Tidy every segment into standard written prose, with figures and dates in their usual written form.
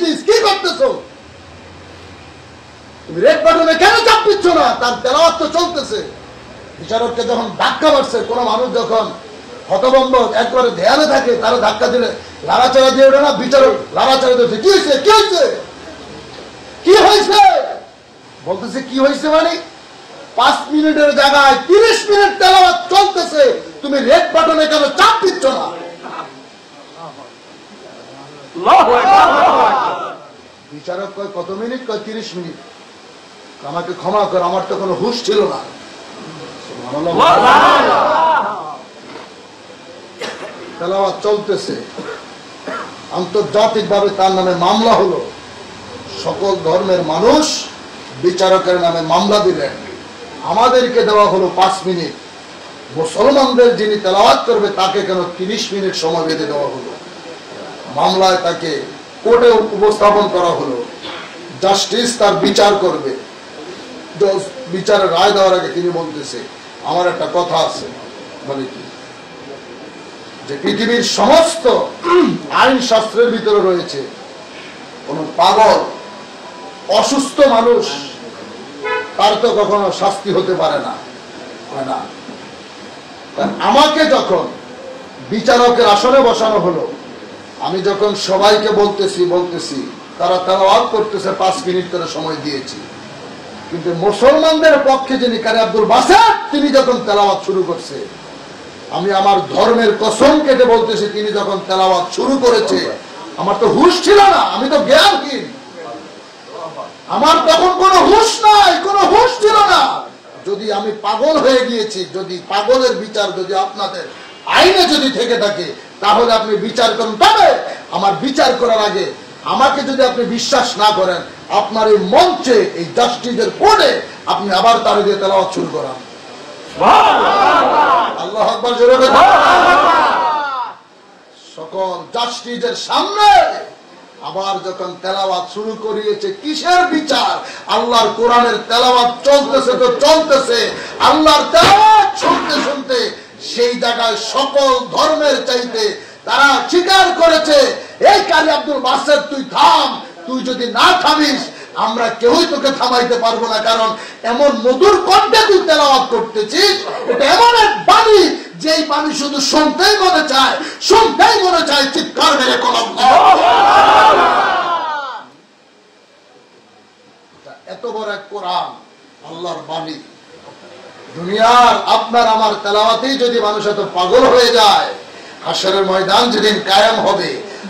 This? কি করতেছো? তুমি রেড বাটনে কেন চাপ দিচ্ছ না? তার তেলাওয়াত তো চলতেছে। বিচারককে যখন ধাক্কা মারছে, কোন মানুষ যখন হতভম্ব একবারে ধ্যানে থাকে, তারা ধাক্কা দিলে লাড়াচাড়া দিয়ে ওঠে না? বিচারক লাড়াচাড়া দিয়েছে। কি হয়েছে? কি হয়েছে? কি হয়েছে বলতেছে। কি হয়েছে মানে 5 মিনিটের জায়গায় 30 মিনিট তেলাওয়াত চলতেছে, তুমি রেড বাটনে কেন চাপ দিচ্ছ না? বিচারক কয় কত মিনিট? কয় 30 মিনিট। আমাকে ক্ষমা কর, আমার তো কোনো হুঁশ ছিল না। তেলাওয়াত চলতেছে, আন্তর্জাতিক ভাবে তার নামে মামলা হলো। সকল ধর্মের মানুষ বিচারকের নামে মামলা দিলেন। আমাদেরকে দেওয়া হলো 5 মিনিট, মুসলমানদের যিনি তেলাওয়াত করবে তাকে কেন 30 মিনিট সময় বেঁধে দেওয়া হলো? মামলায় তাকে কোর্টে উপস্থাপন করা হলো। জাস্টিস তার বিচার করবে। বিচারের রায় দেওয়ার আগে তিনি বলতেছে, আমার একটা কথা আছে। বলে কি? যে পৃথিবীর সমস্ত আইন শাস্ত্রের ভিতরে রয়েছে, কোন পাগল অসুস্থ মানুষ তার তো কখনো শাস্তি হতে পারে না। আমাকে যখন বিচারকের আসনে বসানো হলো, আমি যখন সবাইকে বলতেছি তারা তেলাওয়াত করতেছে, 5 মিনিট করে সময় দিয়েছি। কিন্তু মুসলমানদের পক্ষে যিনি কারি আব্দুল বাসেত, তিনি যখন তেলাওয়াত শুরু করছে, আমি আমার ধর্মের কসম কেটে বলতেছি, তিনি যখন তেলাওয়াত শুরু করেছে, আমার তো হুঁশ ছিল না, আমি তো জ্ঞানহীন, আমার তখন কোনো হুঁশ নাই, কোনো হুঁশ ছিল না। যদি আমি পাগল হয়ে গিয়েছি, যদি পাগলের বিচার যদি আপনাদের আইনে যদি থেকে থাকে, তাহলে আপনি বিচার করুন। তবে আমার বিচার করার আগে আমাকে যদি আপনি বিশ্বাস না করেন, আপনার এই মঞ্চে, এই জাস্টিসের কোর্টে আপনি আবার তারে দিয়ে তেলাওয়াত শুরু করান। আল্লাহু আকবার জোরে বলুন। সকল জাস্টিসের সামনে আবার যখন তেলাওয়াত শুরু করিয়েছে, কিসের বিচার? আল্লাহর কোরআনের তেলাওয়াত চলতেছে তো চলতেছে, আল্লাহর তেলাওয়াত শুনতে শুনতে সেই জায়গায় সকল ধর্মের চাইতে তারা স্বীকার করেছে, এই কারি আব্দুল বাসেত তুই থাম, তুই যদি না থামিস আমরা কেউই তোকে থামাইতে পারবো না, কারণ এমন মধুর কণ্ঠে তুই তেলাওয়াত করতেছিস, এটা এমন এক বাণী, যেই বাণী শুধু শুনতেই মনে চায়, শুনতেই মনে চায় চিৎকার মেরে কলম। এত বড় এক কোরআন, আল্লাহর বাণী, দুনিয়ার আপনার আমার তেলাওয়াতেই যদি মানুষ এত পাগল হয়ে যায়, হাশরের ময়দান যেদিন কায়েম হবে,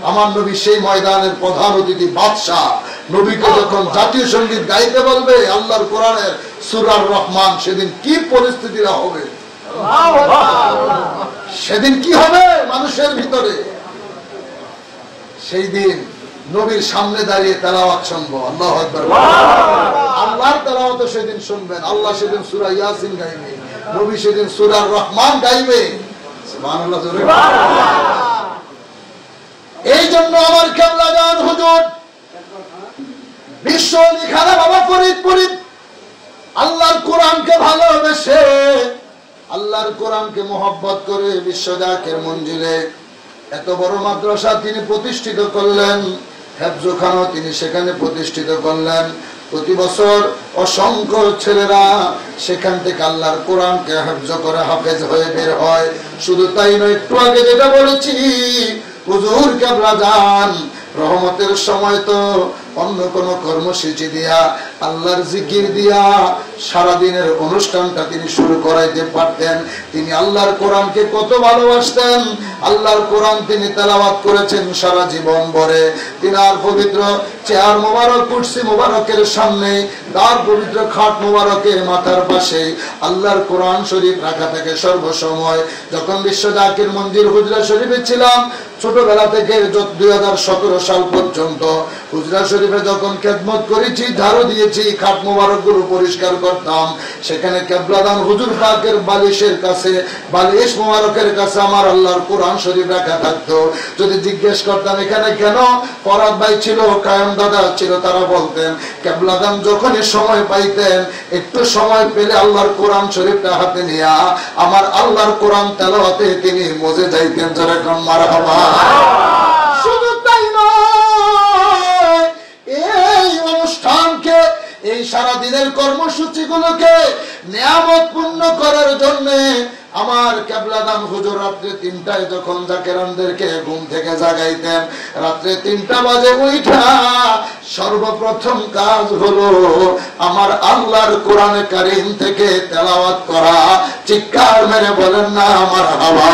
আমার নবী সেই ময়দানের প্রধান অতিথি বাদশাহ, নবীকে যখন জাতীয় সঙ্গীত গাইতে বলবে আল্লাহর কোরআনের সূরার রহমান, সেদিন কি পরিস্থিতিটা হবে? সেদিন কি হবে মানুষের ভিতরে? সেই দিন নবীর সামনে দাঁড়িয়ে তেলাওয়াত শুনবো। আল্লাহু আকবার। আল্লাহর তেলাওয়াত সেদিন শুনবেন। আল্লাহ সেদিন সূরা ইয়াসিন গাইবে, নবী সেদিন সূরার রহমান গাইবে। সুবহানাল্লাহ জোরে। এই জন্য আমার কেবলা জান হুজুর বিশ্ব লিখানা বাবা ফরিদ আল্লাহর কোরআনকে ভালোবেসে, আল্লাহর কোরআনকে মহব্বত করে বিশ্ব জাকের মঞ্জিলে এত বড় মাদ্রাসা তিনি প্রতিষ্ঠিত করলেন, হেফজখানা তিনি সেখানে প্রতিষ্ঠিত করলেন। প্রতি বছর অসংখ্য ছেলেরা সেখান থেকে আল্লাহর কোরআনকে হেফজ করে হাফেজ হয়ে বের হয়। শুধু তাই নয়, একটু আগে যেটা বলেছি, হুজুর কেবলা জান রহমতের সময় তো অন্য কোন কর্মসূচি দিয়া, আল্লাহর জিকির দিয়া সারাদিনের অনুষ্ঠানটা তিনি শুরু করাইতে পারতেন। তিনি আল্লাহর কোরআনকে কত ভালোবাসতেন, আল্লাহর কোরআন তিনি তেলাওয়াত করেছেন সারা জীবন ভরে। তিনি আর পবিত্র চেয়ার মোবারক, কুরসি মোবারকের সামনে, তার পবিত্র খাট মোবারকের মাথার পাশে আল্লাহর কোরআন শরীফ রাখা থাকে সর্বসময়। যখন বিশ্ব জাকির মঞ্জিল হুজরা শরীফে ছিলাম, ছোটবেলা থেকে 2017 সাল পর্যন্ত হুজরা শরীফে যখন খেদমত করেছি, ঝাড়ু দিয়েছি, খাট মোবারক গুলো পরিষ্কার করতাম, সেখানে কেবলাদান হুজুর পাকের বালিশের কাছে, বালিশ মোবারকের কাছে আমার আল্লাহর কোরআন শরীফ রাখা থাকতো। যদি জিজ্ঞেস করতাম এখানে কেন, ফরাদ ভাই ছিল, কায়েম দাদা ছিল, তারা বলতেন কেবলাদান যখনই সময় পাইতেন, একটু সময় পেলে আল্লাহর কোরআন শরীফটা হাতে নিয়া আমার আল্লাহর কোরআন তেলাওয়াতে তিনি মজে যাইতেন। যেরকম মারহাবা। শুধু তাই নয়, দিনের কর্মসূচিগুলোকে নিয়ামতপূর্ণ করার জন্য আমার কেবলাদান হুজুর রাত্রে 3টায় যখন জাকেরানদেরকে ঘুম থেকে জাগাইতেন, রাত্রে 3টা বাজে উঠা সর্বপ্রথম কাজ হলো আমার আল্লাহর কোরআনে কারীম থেকে তেলাওয়াত করা। চিৎকার মেরে বলেন না আমার হাওয়া।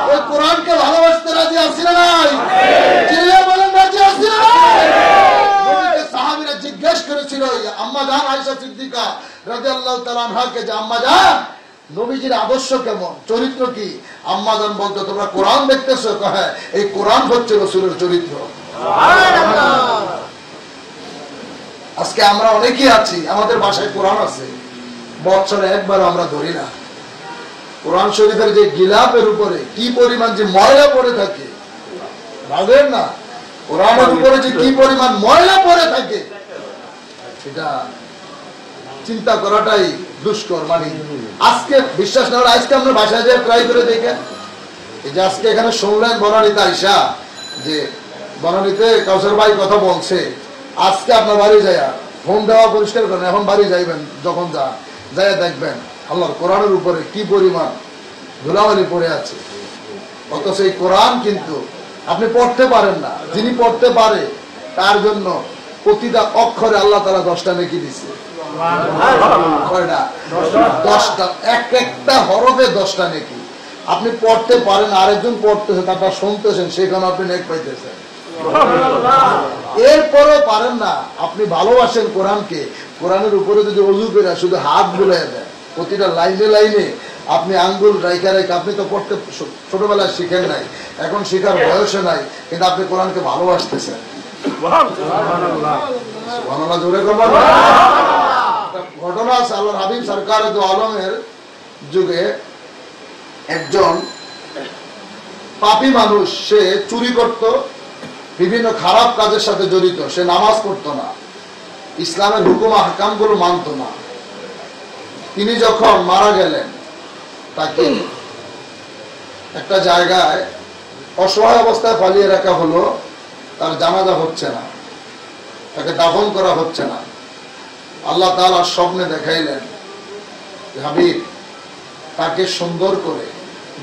ওই কোরআনকে ভালোবাসতে রাজি আছি না নাই? চিল্লিয়ে বলেন রাজি আছি না নাই? নবীকে সাহাবীরা জিজ্ঞেস করেছিল আম্মা জান আয়েশা সিদ্দিকা রাদিয়াল্লাহু তাআলা আনহাকে, যে আম্মা জান নবীজির আদর্শ কেমন, চরিত্র কি? আম্মা জান বলতো তোমরা কোরআন দেখতেছো? হ্যাঁ, এই কোরআন হচ্ছে রাসূলের চরিত্র। সুবহানাল্লাহ। আজকে আমরা অনেকেই আছি আমাদের বাসায় কোরআন আছে, বছরে একবার আমরা ধরি না। কোরআন শরীফের যে গিলাফের উপরে কি পরিমাণ যে ময়লা পড়ে থাকে, ভাবেন না কোরআনের উপরে যে কি পরিমাণ ময়লা পড়ে থাকে, এটা চিন্তা করাটাই দুষ্কর। মানে আজকে বিশ্বাস না হলে আজকে আমরা বাসায় যেয়ে ট্রাই করে দেখেন। এই যে আজকে এখানে শুনলেন বনানীতে আইসা যে বনানীতে কাউসার ভাই কথা বলছে, আজকে আপনার বাড়ি যায় ফোন দেওয়া পরিষ্কার করেন, এখন বাড়ি যাইবেন যখন যাই দেখবেন আল্লাহর কোরআনের উপরে কি পরিমাণ ধুলাবালি পড়ে আছে। অথচ এই কোরআন কিন্তু আপনি পড়তে পারেন না, যিনি পড়তে পারে তার জন্য প্রতিটা অক্ষরে আল্লাহ তাআলা 10টা নেকি দিছে। কয়টা? 10টা। একটা হরফে 10টা নেকি। আপনি পড়তে পারেন, আরেকজন পড়তেছে, তারটা শুনতেছেন, সেখানে আপনি নেক পাইতেছেন। এরপরও পারেন না, আপনি ভালোবাসেন কোরআনকে, কোরআনের উপরে যদি ওযু করে শুধু হাত বুলাইয়া দেন, প্রতিটা লাইনে লাইনে আপনি আঙ্গুল রাইখা রাইখা, আপনি তো পড়তে ছোটবেলায় শিখেন নাই, এখন শেখার বয়সে নাই, কিন্তু আপনি কোরআনকে ভালোবাসতেছেন। সুবহানাল্লাহ, জোরে করবেন। ঘটনা আছে আল্লাহর হাবিব সরকার দু আলমের যুগে একজন পাপী মানুষ, সে চুরি করত, বিভিন্ন খারাপ কাজের সাথে জড়িত, সে নামাজ পড়তো না, ইসলামের হুকুম আহকাম গুলো মানত না। তিনি যখন মারা গেলেন, তাকে একটা জায়গায় অসহায় অবস্থায় ফালিয়ে রাখা হলো, তার জানাজা হচ্ছে না, তাকে দাফন করা হচ্ছে না। আল্লাহ তাআলা স্বপ্নে দেখাইলেন, হাবিব তাকে সুন্দর করে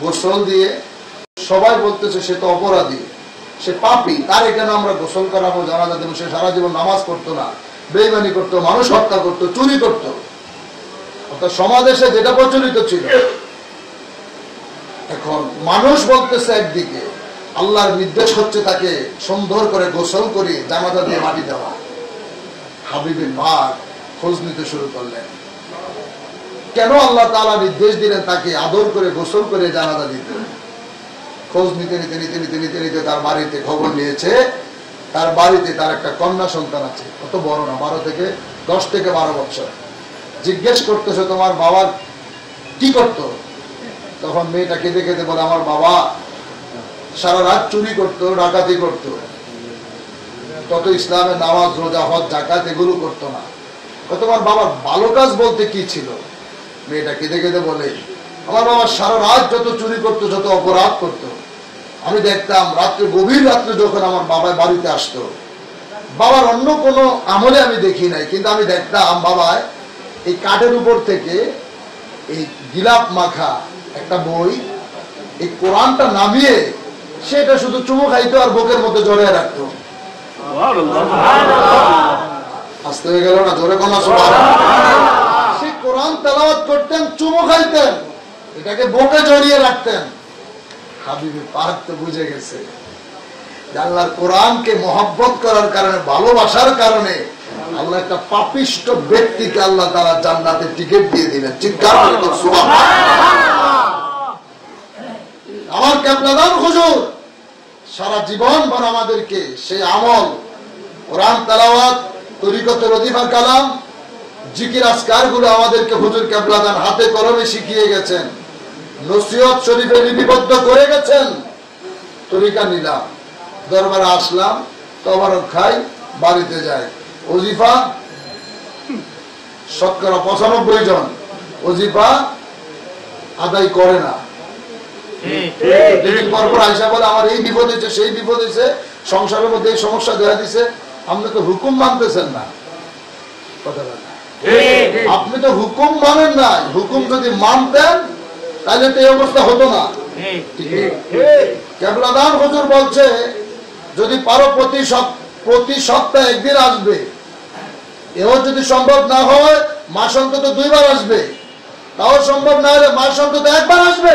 গোসল দিয়ে, সবাই বলতেছে সে তো অপরাধী, সে পাপী, তার এখানে আমরা গোসল করাবো, জানাজা দেবো। সে সারা জীবন নামাজ পড়তো না, বেঈমানি করতো, মানুষ হত্যা করতো, চুরি করতো, অর্থাৎ সমাজে যেটা প্রচলিত ছিল। এখন মানুষ বলতেছে একদিকে, আল্লাহর নির্দেশ হচ্ছে তাকে সুন্দর করে গোসল করে জানাজা দিয়ে মাটি দেওয়া। হাবিবের পাক খোঁজ নিতে শুরু করলেন, কেন আল্লাহ তাআলা নির্দেশ দিলেন তাকে আদর করে গোসল করে জানাজা দিতে। খোঁজ নিতে নিতে নিতে নিতে নিতে নিতে তার বাড়িতে খবর নিয়েছে, তার বাড়িতে তার একটা কন্যা সন্তান আছে, অত বড় না, 10 থেকে 12 বছর। জিজ্ঞেস করতেছে তোমার বাবা কি করতো? তখন মেয়েটা কেঁদে কেঁদে বলে, আমার বাবা সারা রাত চুরি করতো, ডাকাতি করতো, তত ইসলামের নামাজ রোজা হজ যাকাত এগুলো করতো না। তোমার বাবার ভালো কাজ বলতে কি ছিল? মেয়েটা কেঁদে কেঁদে বলে, আমার বাবা সারা রাত যত চুরি করতো, যত অপরাধ করতো, আমি দেখতাম রাত্রে, গভীর রাত্রে যখন আমার বাবা বাড়িতে আসতো, বাবার অন্য কোনো আমলে আমি দেখি নাই, কিন্তু আমি দেখতাম বাবায় এই কাঠের উপর থেকে এই গিলাপ মাখা একটা বই, এই কোরআনটা নামিয়ে সেটা শুধু চুমু খাইতো আর বুকের মধ্যে জড়িয়ে রাখতো। আসতে হয়ে গেল না, জোরে কোন সে কোরআন তেলাওয়াত করতেন, চুমু খাইতেন, এটাকে বুকে জড়িয়ে রাখতেন। হাবিবে পাক তো বুঝে গেছে আল্লাহর কোরআনকে মহব্বত করার কারণে, ভালোবাসার কারণে আল্লাহ একটা পাপিষ্ট ব্যক্তিকে আল্লাহ তাআলা জান্নাতে টিকিট দিয়ে দিলেন। চিৎকার করে সুবহানাল্লাহ। আমার কেবলাদান হুজুর সারা জীবন ভর আমাদেরকে সেই আমল, কোরআন তেলাওয়াত, তরিকতের ওজিফার কালাম, জিকির আজকার গুলো আমাদেরকে হুজুর কেবলাদান হাতে কলমে শিখিয়ে গেছেন, নসিহত শরীফে লিপিবদ্ধ করে গেছেন। তরিকা নিলাম, দরবারে আসলাম, তবারক খাই, বাড়িতে যাই। ওজিফা শতকরা 95 জন ওজিফা আদায় করে না। পরপর আইসা বলে আমার এই বিপদ হয়েছে, সেই বিপদ হয়েছে, সংসারের মধ্যে এই সমস্যা দেখা দিছে, আপনি তো হুকুম মানতেছেন না। কথা বলে আপনি তো হুকুম মানেন না, হুকুম যদি মানতেন তাহলে তো এই অবস্থা হতো না। কেবলাদান হুজুর বলছে যদি পারো প্রতি সপ্তাহে একদিন আসবে, এও যদি সম্ভব না হয় মাস অন্তত 2 বার আসবে, তাও সম্ভব না হলে মাস অন্তত 1 বার আসবে,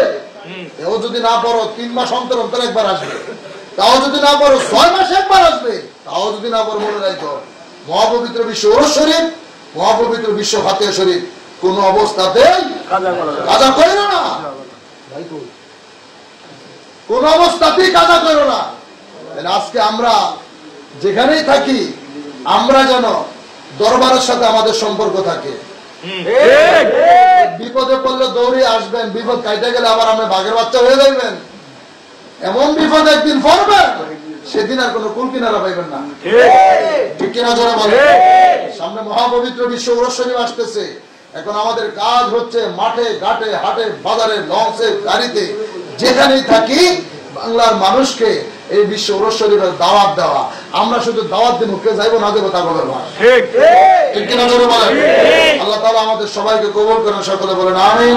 এও যদি না পারো 3 মাস অন্তর অন্তর 1 বার আসবে, তাও যদি না পারো 6 মাসে 1 বার আসবে, তাও যদি না পারো মনে রাখো মহাপবিত্র বিশ্ব ওরস শরীফ, মহাপবিত্র বিশ্ব ফাতিহা শরীফ কোন অবস্থাতেই কাজা করো না, কোন অবস্থাতেই কাজা করো না। আজকে আমরা যেখানেই থাকি আমরা যেন দরবারের সাথে আমাদের সম্পর্ক থাকে। বিপদে পড়লে দৌড়ে আসবেন, বিপদ কাইটে গেলে আবার আপনি বাঘের বাচ্চা হয়ে যাবেন। এমন বিপদ একদিন পড়বেন সেদিন আর কোন কুল কিনারা পাইবেন না। ঠিক কিনা জোরে বলেন? সামনে মহাপবিত্র বিশ্ব ওরস শরীফ আসতেছে। এখন আমাদের কাজ হচ্ছে মাঠে ঘাটে হাটে বাজারে লঞ্চে গাড়িতে যেখানেই থাকি বাংলার মানুষকে এই বিশ্ব ওরস শরীফের দাওয়াত দেওয়া। আমরা শুধু দাওয়াত দিব, কে যাইবো না দেবো তা বলবো না। ঠিক কিনা জোরে বলেন? আল্লাহ তাআলা আমাদের সবাইকে কবুল করেন, সকলে বলেন আমিন।